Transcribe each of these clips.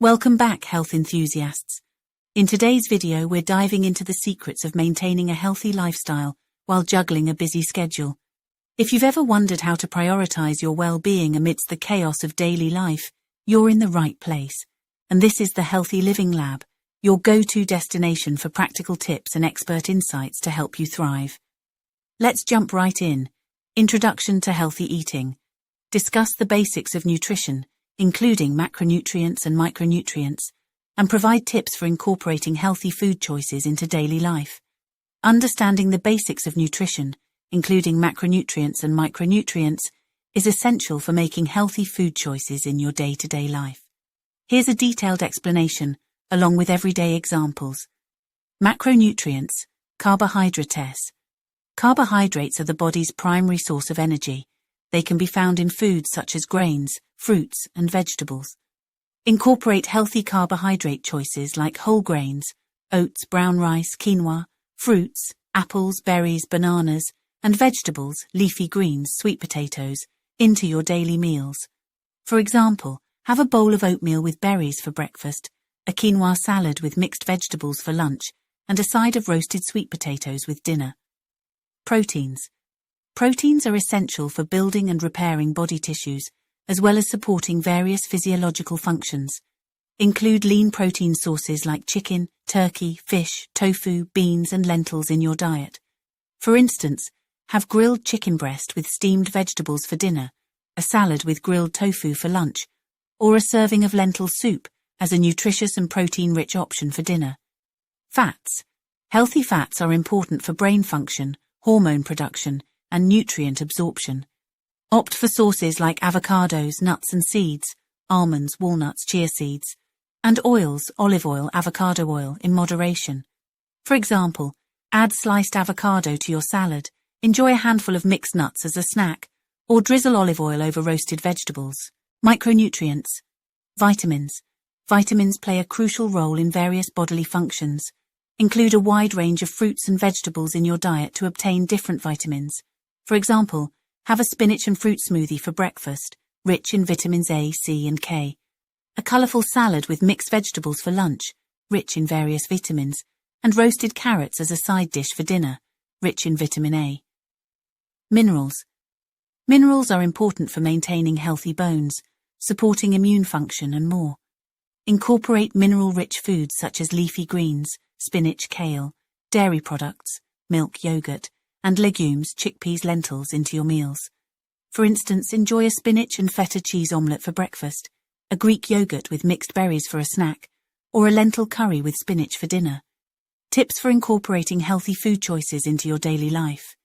Welcome back, health enthusiasts. In today's video, we're diving into the secrets of maintaining a healthy lifestyle while juggling a busy schedule. If you've ever wondered how to prioritize your well-being amidst the chaos of daily life, you're in the right place. And this is the Healthy Living Lab, your go-to destination for practical tips and expert insights to help you thrive. Let's jump right in. Introduction to healthy eating. Discuss the basics of nutrition, including macronutrients and micronutrients, and provide tips for incorporating healthy food choices into daily life. Understanding the basics of nutrition, including macronutrients and micronutrients, is essential for making healthy food choices in your day-to-day life. Here's a detailed explanation, along with everyday examples. Macronutrients, carbohydrates. Carbohydrates are the body's primary source of energy. They can be found in foods such as grains, fruits, and vegetables. Incorporate healthy carbohydrate choices like whole grains, oats, brown rice, quinoa, fruits, apples, berries, bananas, and vegetables, leafy greens, sweet potatoes, into your daily meals. For example, have a bowl of oatmeal with berries for breakfast, a quinoa salad with mixed vegetables for lunch, and a side of roasted sweet potatoes with dinner. Proteins. Proteins are essential for building and repairing body tissues, as well as supporting various physiological functions. Include lean protein sources like chicken, turkey, fish, tofu, beans, and lentils in your diet. For instance, have grilled chicken breast with steamed vegetables for dinner, a salad with grilled tofu for lunch, or a serving of lentil soup as a nutritious and protein-rich option for dinner. Fats. Healthy fats are important for brain function, hormone production, and nutrient absorption. Opt for sources like avocados, nuts and seeds, almonds, walnuts, chia seeds, and oils, olive oil, avocado oil, in moderation. For example, add sliced avocado to your salad, enjoy a handful of mixed nuts as a snack, or drizzle olive oil over roasted vegetables. Micronutrients. Vitamins. Vitamins play a crucial role in various bodily functions. Include a wide range of fruits and vegetables in your diet to obtain different vitamins. For example, have a spinach and fruit smoothie for breakfast, rich in vitamins A, C, and K. A colourful salad with mixed vegetables for lunch, rich in various vitamins, and roasted carrots as a side dish for dinner, rich in vitamin A. Minerals. Minerals are important for maintaining healthy bones, supporting immune function, and more. Incorporate mineral-rich foods such as leafy greens, spinach, kale, dairy products, milk, yogurt, and legumes, chickpeas, lentils into your meals. For instance, enjoy a spinach and feta cheese omelette for breakfast, a Greek yogurt with mixed berries for a snack, or a lentil curry with spinach for dinner. Tips for incorporating healthy food choices into your daily life.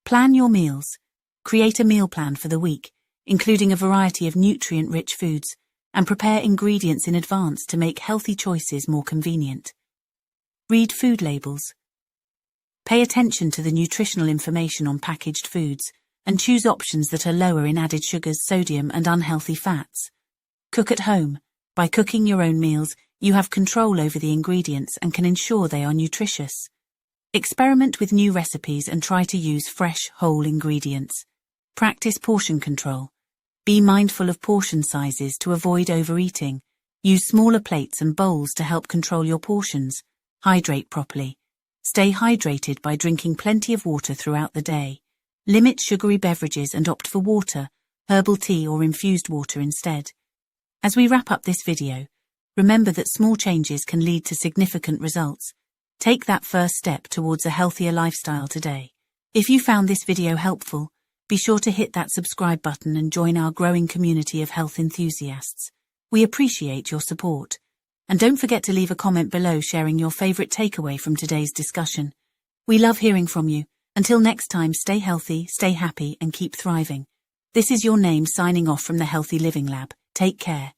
Plan your meals. Create a meal plan for the week, including a variety of nutrient-rich foods, and prepare ingredients in advance to make healthy choices more convenient. Read food labels. Pay attention to the nutritional information on packaged foods and choose options that are lower in added sugars, sodium, and unhealthy fats. Cook at home. By cooking your own meals, you have control over the ingredients and can ensure they are nutritious. Experiment with new recipes and try to use fresh, whole ingredients. Practice portion control. Be mindful of portion sizes to avoid overeating. Use smaller plates and bowls to help control your portions. Hydrate properly. Stay hydrated by drinking plenty of water throughout the day. Limit sugary beverages and opt for water, herbal tea, or infused water instead. As we wrap up this video, remember that small changes can lead to significant results. Take that first step towards a healthier lifestyle today. If you found this video helpful, be sure to hit that subscribe button and join our growing community of health enthusiasts. We appreciate your support. And don't forget to leave a comment below sharing your favorite takeaway from today's discussion. We love hearing from you. Until next time, stay healthy, stay happy, and keep thriving. This is your name signing off from the Healthy Living Lab. Take care.